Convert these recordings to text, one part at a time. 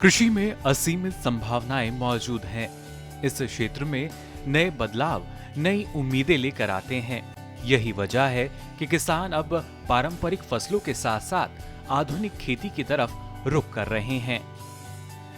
कृषि में असीमित संभावनाएं मौजूद हैं। इस क्षेत्र में नए बदलाव नई उम्मीदें लेकर आते हैं। यही वजह है कि किसान अब पारंपरिक फसलों के साथ साथ आधुनिक खेती की तरफ रुख कर रहे हैं।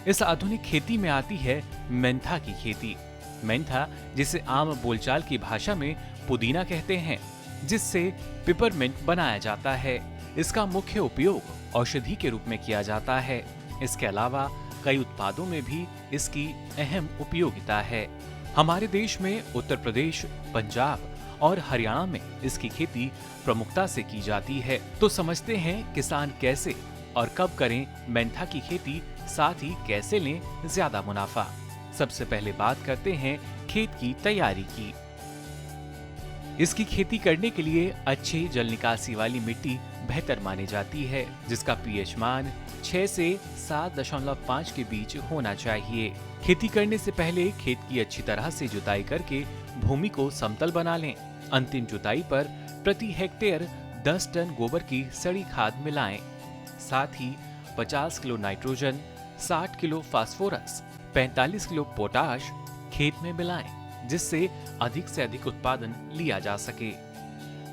इस आधुनिक खेती में आती है मेंथा की खेती। मेंथा, जिसे आम बोलचाल की भाषा में पुदीना कहते हैं, जिससे पिपरमिंट बनाया जाता है। इसका मुख्य उपयोग औषधि के रूप में किया जाता है। इसके अलावा कई उत्पादों में भी इसकी अहम उपयोगिता है। हमारे देश में उत्तर प्रदेश, पंजाब और हरियाणा में इसकी खेती प्रमुखता से की जाती है। तो समझते हैं किसान कैसे और कब करें मेंथा की खेती, साथ ही कैसे लें ज्यादा मुनाफा। सबसे पहले बात करते हैं खेत की तैयारी की। इसकी खेती करने के लिए अच्छी जल निकासी वाली मिट्टी बेहतर मानी जाती है, जिसका पीएच मान 6 से 7.5 के बीच होना चाहिए। खेती करने से पहले खेत की अच्छी तरह से जुताई करके भूमि को समतल बना लें। अंतिम जुताई पर प्रति हेक्टेयर 10 टन गोबर की सड़ी खाद मिलाएं। साथ ही 50 kilo nitrogen, 60 kilo phosphorus, 45 kilo potash खेत में मिलाएं, जिससे अधिक से अधिक उत्पादन लिया जा सके।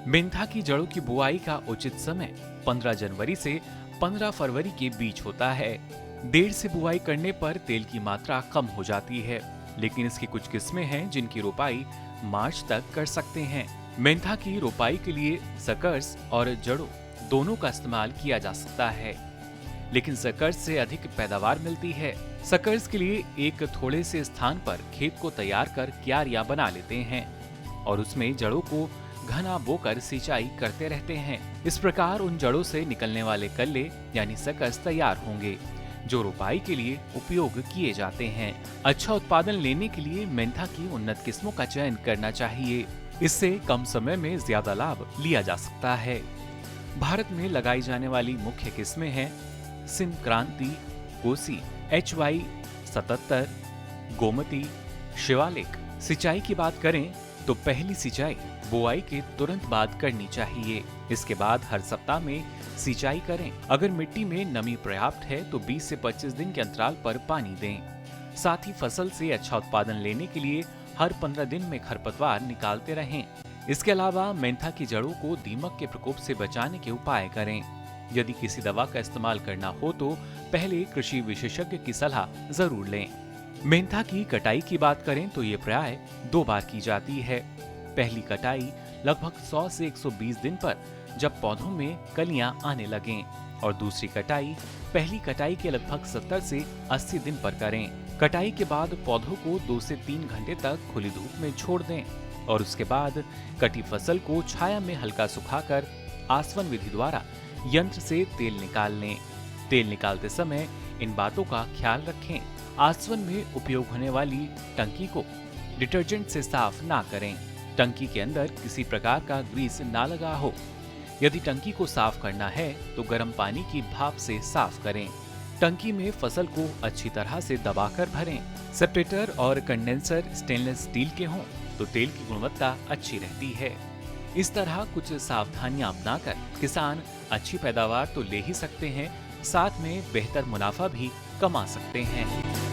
मेंथा की जड़ों की बुआई का उचित समय 15 जनवरी से 15 फरवरी के बीच होता है। देर से बुआई करने पर तेल की मात्रा कम हो जाती है, लेकिन इसकी कुछ किस्में हैं जिनकी रोपाई मार्च तक कर सकते हैं। मेंथा की रोपाई के लिए सकर्स और जड़ों दोनों का इस्तेमाल किया जा सकता है, लेकिन सकर्स से अधिक पैदावार मिलती है। सकर्स के लिए एक थोड़े से स्थान पर खेत को तैयार कर क्यारियां बना लेते हैं और उसमें जड़ों को घना बोकर सिंचाई करते रहते हैं। इस प्रकार उन जड़ों से निकलने वाले कल्ले यानी सकर्स तैयार होंगे, जो रोपाई के लिए उपयोग किए जाते हैं। अच्छा उत्पादन लेने के लिए मेंथा की उन्नत किस्मों का चयन करना चाहिए। इससे कम समय में ज्यादा लाभ लिया जा सकता है। भारत में लगाई जाने वाली मुख्य किस्में हैं सिंक्रांति, कोसी, HY 77, गोमती, शिवालिक। सिंचाई की बात करें तो पहली सिंचाई बुआई के तुरंत बाद करनी चाहिए। इसके बाद हर सप्ताह में सिंचाई करें। अगर मिट्टी में नमी पर्याप्त है तो 20 से 25 दिन के अंतराल पर पानी दें। साथ ही फसल से अच्छा उत्पादन लेने के लिए हर 15 दिन में खरपतवार निकालते रहें। इसके अलावा मेंथा की जड़ों को दीमक के प्रकोप से बचाने के उपाय करें। यदि किसी दवा का इस्तेमाल करना हो तो पहले कृषि विशेषज्ञ की सलाह जरूर लें। मेंथा की कटाई की बात करें तो ये प्राय 2 बार की जाती है। पहली कटाई लगभग 100 से 120 दिन पर, जब पौधों में कलियां आने लगें, और दूसरी कटाई पहली कटाई के लगभग 70 से 80 दिन पर करें। कटाई के बाद पौधों को 2 से 3 घंटे तक खुली धूप में छोड़ दें और उसके बाद कटी फसल को छाया में हल्का सुखाकर आसवन विधि द्वारा यंत्र से तेल निकाल लें। तेल निकालते समय इन बातों का ख्याल रखें। आसवन में उपयोग होने वाली टंकी को डिटर्जेंट से साफ ना करें। टंकी के अंदर किसी प्रकार का ग्रीस ना लगा हो। यदि टंकी को साफ करना है तो गर्म पानी की भाप से साफ करें। टंकी में फसल को अच्छी तरह से दबाकर भरें। सेपरेटर और कंडेंसर स्टेनलेस स्टील के हों तो तेल की गुणवत्ता अच्छी रहती है। इस तरह कुछ सावधानियां अपनाकर किसान अच्छी पैदावार तो ले ही सकते हैं, साथ में बेहतर मुनाफा भी कमा सकते हैं।